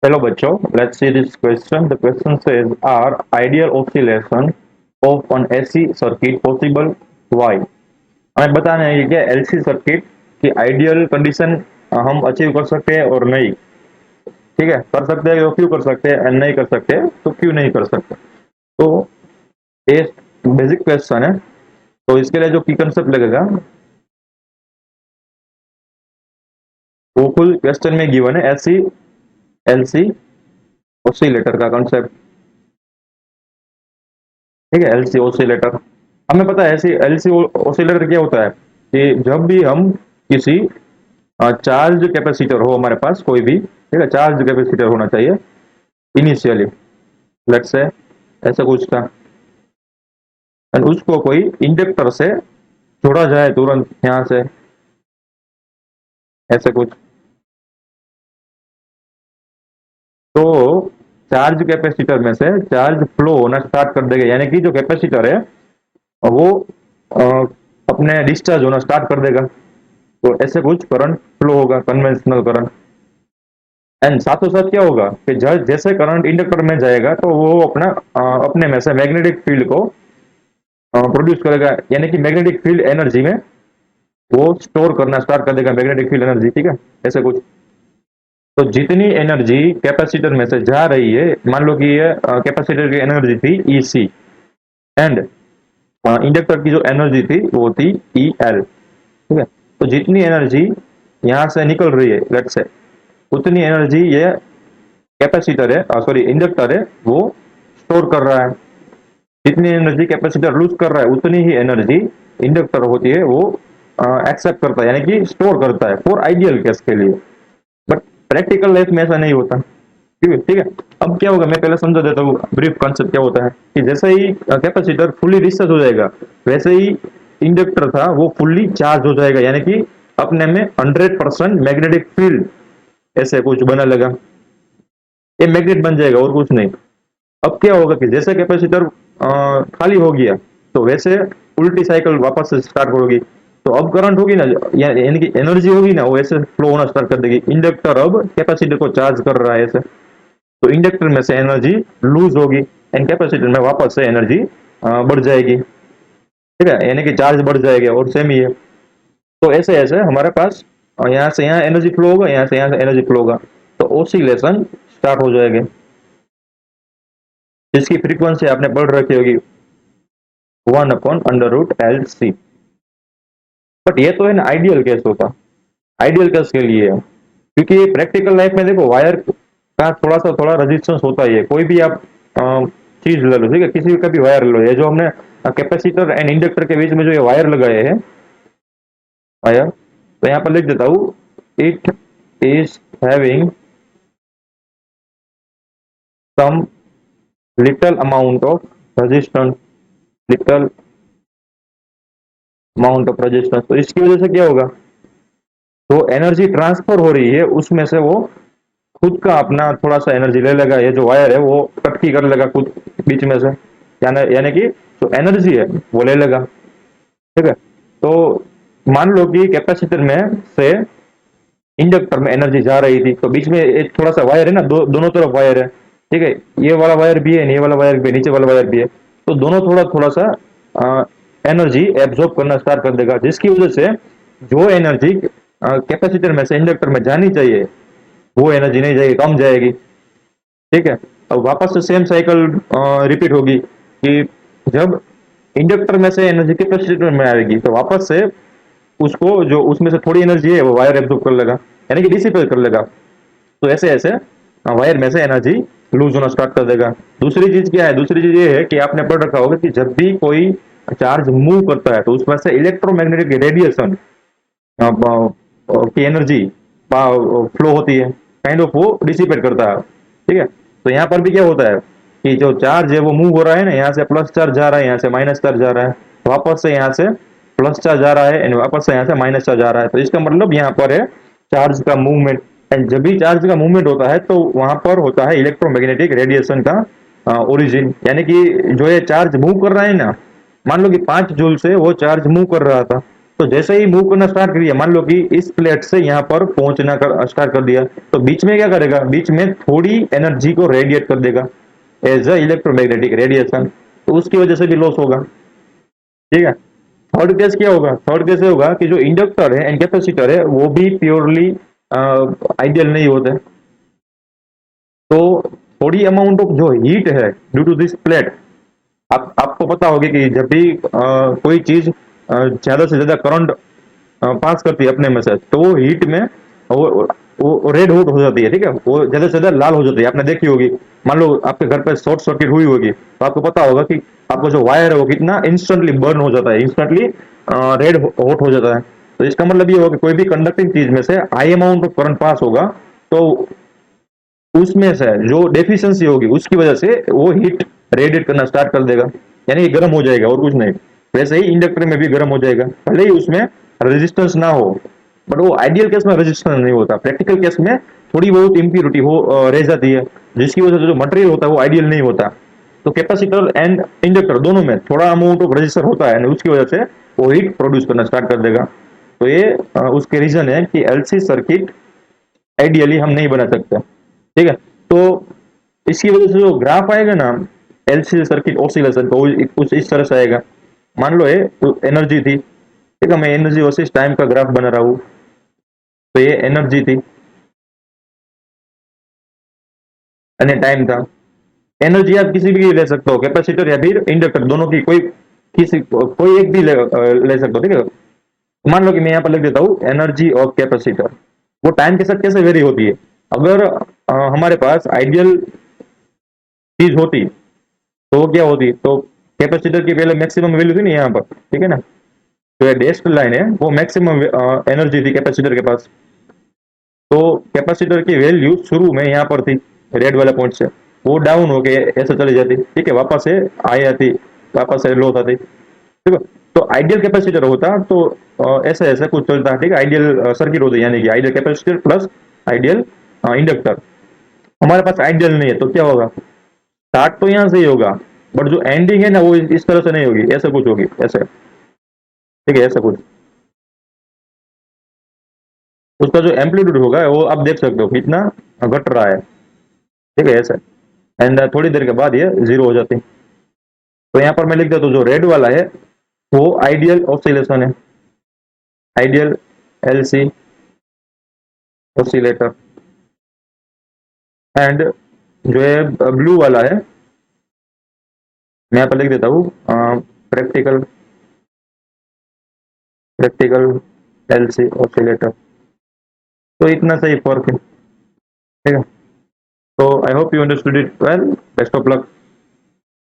Hello बच्चों, let's see this question. The question says, are ideal oscillation of an AC circuit possible? Why? हमें बताना है कि LC circuit की ideal condition हम अचीव कर सकते हैं और नहीं। ठीक है, कर सकते हैं तो क्यों कर सकते हैं, and नहीं कर सकते तो क्यों नहीं कर सकते। तो ये बेसिक क्वेश्चन है। तो इसके लिए जो की कंसेप्ट लगेगा वो फुल क्वेश्चन में गिवन है। एसी एलसी ऑसिलेटर का कंसेप्ट। ठीक है, एलसी ऑसिलेटर हमें पता है। ऐसी एलसी ऑसिलेटर क्या होता है कि जब भी हम किसी चार्ज कैपेसिटर हो हमारे पास कोई भी, ठीक है, चार्ज कैपेसिटर होना चाहिए इनिशियली, लेट्स से ऐसा कुछ था, एंड उसको कोई इंडक्टर से जोड़ा जाए तुरंत यहाँ से, ऐसे कुछ, तो चार्ज कैपेसिटर में से चार्ज फ्लो होना स्टार्ट कर देगा। यानी कि जो कैपेसिटर है वो अ, अपने डिस्चार्ज होना स्टार्ट कर देगा। तो ऐसे कुछ करंट फ्लो होगा, कन्वेंशनल करंट। एंड साथों साथ क्या होगा कि जैसे करंट इंडक्टर में जाएगा तो वो अपने में से मैग्नेटिक फील्ड को प्रोड्यूस करेगा। यानी कि मैग्नेटिक फील्ड एनर्जी में वो स्टोर करना स्टार्ट कर देगा, मैग्नेटिक फील्ड एनर्जी। ठीक है, ऐसे कुछ। तो जितनी एनर्जी कैपेसिटर में से जा रही है, मान लो कि ये कैपेसिटर की एनर्जी थी ईसी, एंड इंडक्टर की जो एनर्जी थी वो थी ई एल। ठीक है, तो जितनी एनर्जी यहाँ से निकल रही है लेट से, उतनी एनर्जी ये कैपेसिटर है, सॉरी इंडक्टर है, वो स्टोर कर रहा है। जितनी एनर्जी कैपेसिटर लूज कर रहा है उतनी ही एनर्जी इंडक्टर होती है वो एक्सेप्ट करता है, यानी कि स्टोर करता है फॉर आइडियल केस के लिए। बट प्रैक्टिकल लाइफ में ऐसा नहीं होता। ठीक है, ठीक है। अब क्या होगा, मैं पहले समझा देता हूँ ब्रीफ कॉन्सेप्ट क्या होता है। कि जैसे ही कैपेसिटर फुली डिस्चार्ज हो जाएगा, वैसे ही इंडक्टर था वो फुल्ली चार्ज हो जाएगा। यानी कि अपने में 100% मैग्नेटिक फील्ड ऐसे कुछ बना लगा, ये मैग्नेट बन जाएगा और कुछ नहीं। अब क्या होगा कि जैसे कैपेसिटर खाली हो गया तो वैसे उल्टी साइकिल वापस से स्टार्ट होगी। तो अब करंट होगी ना, यानी कि एनर्जी होगी ना, वो ऐसे फ्लो होना स्टार्ट कर देगी। इंडक्टर अब कैपेसिटर को चार्ज कर रहा है ऐसे, तो इंडक्टर में से एनर्जी लूज होगी एंड कैपेसिटर में वापस से एनर्जी बढ़ जाएगी। ठीक है, यानी कि चार्ज बढ़ जाएगा और सेम ही है। तो ऐसे ऐसे हमारे पास यहाँ से यहाँ एनर्जी फ्लो होगा, यहाँ से यहाँ एनर्जी फ्लो होगा, तो ओसिलेशन स्टार्ट हो जाएगा, जिसकी फ्रीक्वेंसी आपने पढ़ रखी होगी 1/√LC। बट ये तो है ना आइडियल केस होता, आइडियल केस के लिए है। क्योंकि प्रैक्टिकल लाइफ में देखो वायर का थोड़ा रेजिस्टेंस होता ही है। कोई भी आप चीज ले लो, ठीक है, किसी का भी वायर ले लो। ये जो हमने कैपेसिटर एंड इंडक्टर के बीच में जो ये वायर लगाए हैं, वायर, तो यहाँ पर लिख देता हूँ, it is having some little amount of resistance, little amount of resistance. तो इसकी वजह से क्या होगा, तो एनर्जी ट्रांसफर हो रही है उसमें से वो खुद का अपना थोड़ा सा एनर्जी ले लेगा। ये जो वायर है वो कटकी कर लेगा खुद बीच में से, यानी कि जो एनर्जी है वो ले लेगा। ठीक है, तो मान लो कि कैपेसिटर में से इंडक्टर में एनर्जी जा रही थी, तो बीच में एक थोड़ा सा वायर है ना, दोनों तरफ वायर है। ठीक है, ये वाला वायर भी है, ये वाला वायर भी है, नीचे वाला वायर भी है। तो दोनों थोड़ा थोड़ा सा एनर्जी एब्जॉर्ब करना स्टार्ट कर देगा, जिसकी वजह से जो एनर्जी कैपेसिटर में से इंडक्टर में जानी चाहिए वो एनर्जी नहीं जाएगी, कम जाएगी। ठीक है, अब वापस से सेम साइकिल रिपीट होगी कि जब इंडक्टर में से एनर्जी कैपेसिटर में आएगी तो वापस से उसको जो उसमें से थोड़ी एनर्जी है वो वायर एब्जॉर्ब कर लेगा, यानी कि डिसिपेट कर लेगा। तो ऐसे ऐसे वायर में से एनर्जी लूज होना स्टार्ट कर देगा। दूसरी चीज क्या है, दूसरी चीज ये है कि आपने पढ़ रखा होगा कि जब भी कोई चार्ज मूव करता है तो उसमें से इलेक्ट्रोमैग्नेटिक रेडिएशन की एनर्जी फ्लो होती है, काइंड ऑफ वो डिसिपेट करता है। ठीक है, तो यहाँ पर भी क्या होता है कि जो चार्ज है वो मूव हो रहा है ना, यहाँ से प्लस चार्ज जा रहा है, यहाँ से माइनस चार्ज जा रहा है, वापस से यहाँ से प्लस चार्ज जा रहा है एंड वापस से यहाँ से माइनस चार्ज जा रहा है। तो इसका मतलब यहाँ पर है चार्ज का मूवमेंट। एंड जब भी चार्ज का मूवमेंट होता है तो वहां पर होता है इलेक्ट्रोमैग्नेटिक रेडिएशन का ओरिजिन। यानी कि जो ये चार्ज मूव कर रहा है ना, मान लो कि 5 जूल से वो चार्ज मूव कर रहा था, तो जैसे ही मूव करना स्टार्ट करिए, मान लो कि इस प्लेट से यहाँ पर पहुंचना कर स्टार्ट कर दिया, तो बीच में क्या करेगा, बीच में थोड़ी एनर्जी को रेडिएट कर देगा एज अ इलेक्ट्रोमैग्नेटिक रेडिएशन, तो उसकी वजह से भी लॉस होगा। ठीक है। थर्ड केस क्या होगा, थर्ड केस ये होगा कि जो इंडक्टर है एंड कैपेसिटर है वो भी प्योरली आइडियल नहीं होते। तो थोड़ी अमाउंट ऑफ जो हीट है ड्यू टू दिस प्लेट, आपको पता होगी कि जब भी कोई चीज ज्यादा से ज्यादा करंट पास करती है अपने में से, तो वो हीट में वो वो रेड हॉट हो जाती है। ठीक है, वो ज्यादा से ज्यादा लाल हो जाती है, आपने देखी होगी। मान लो आपके घर पे शॉर्ट सर्किट हुई होगी, तो आपको पता होगा कि आपका जो वायर है वो कितना इंस्टेंटली बर्न हो जाता है, इंस्टेंटली रेड हॉट हो जाता है। तो इसका मतलब ये होगा कि कोई भी कंडक्टिंग चीज में से high amount of current pass होगा, तो उसमें से जो डेफिशिएंसी होगी उसकी वजह से वो हीट रेडिएट करना स्टार्ट कर देगा, यानी गर्म हो जाएगा और कुछ नहीं। वैसे ही इंडक्टर में भी गर्म हो जाएगा, भले ही उसमें रेजिस्टेंस ना हो, बट वो आइडियल केस में रेजिस्टेंस नहीं होता। प्रैक्टिकल केस में थोड़ी बहुत इम्प्योरिटी हो रह जाती है, जिसकी वजह से जो मटेरियल होता है वो आइडियल नहीं होता। तो कैपेसिटर एंड इंडक्टर दोनों में थोड़ा अमाउंट ऑफ रेजिस्टर होता है, उसकी वजह से वो हीट प्रोड्यूस करना स्टार्ट कर देगा। तो ये उसके रीजन है कि एलसी सर्किट आइडियली हम नहीं बना सकते। ठीक है। तो इसकी वजह से जो ग्राफ आएगा ना एलसी सर्किट ऑसिलेशन का, वो कुछ इस तरह से आएगा। मान लो ये एनर्जी थी, ठीक है, मैं एनर्जी वर्सेस टाइम का ग्राफ बना रहा हूँ। तो ये एनर्जी थी और टाइम था। एनर्जी आप किसी भी ले सकते हो, कैपेसिटर या फिर इंडक्टर, दोनों की कोई किसी कोई एक भी ले सकते हो। ठीक है, मान लो कि मैं यहाँ पर लिख देता हूँ एनर्जी ऑफ कैपेसिटर। वो टाइम के साथ कैसे वेरी होती है, अगर हमारे पास आइडियल चीज होती तो वो क्या होती, तो कैपेसिटर की पहले मैक्सिमम वैल्यू थी ना यहाँ पर, ठीक है ना, जो डैश्ड लाइन है वो मैक्सिमम एनर्जी थी कैपेसिटर के पास। तो कैपेसिटर की वैल्यू शुरू में यहाँ पर थी रेड वाला पॉइंट से, वो डाउन होके ऐसे चली जाती, ठीक है, वापस से आई आती, वापस से लो आती। ठीक है। तो आइडियल कैपेसिटर होता तो ऐसे ऐसे कुछ चलता। ठीक है, आइडियल सर्किट होती, यानी कि ideal capacitor plus ideal inductor. हमारे पास आइडियल नहीं है, तो क्या होगा, स्टार्ट तो यहाँ से ही होगा, बट जो एंडिंग है ना वो इस तरह से नहीं होगी, ऐसे कुछ होगी, ऐसे। ठीक है, ऐसा कुछ उसका जो एम्पलीट्यूड होगा वो आप देख सकते हो कितना घट रहा है। ठीक है, ऐसा। एंड थोड़ी देर के बाद ये जीरो हो जाती है। तो यहाँ पर मैं लिख देता हूँ जो रेड वाला है वो आइडियल ऑसिलेशन है, आइडियल एलसी ऑसिलेटर। एंड जो है ब्लू वाला है, मैं यहाँ पर लिख देता हूँ प्रैक्टिकल, प्रैक्टिकल एलसी ऑसिलेटर। तो इतना सही फर्क है। ठीक है। तो I hope you understood it well, best of luck.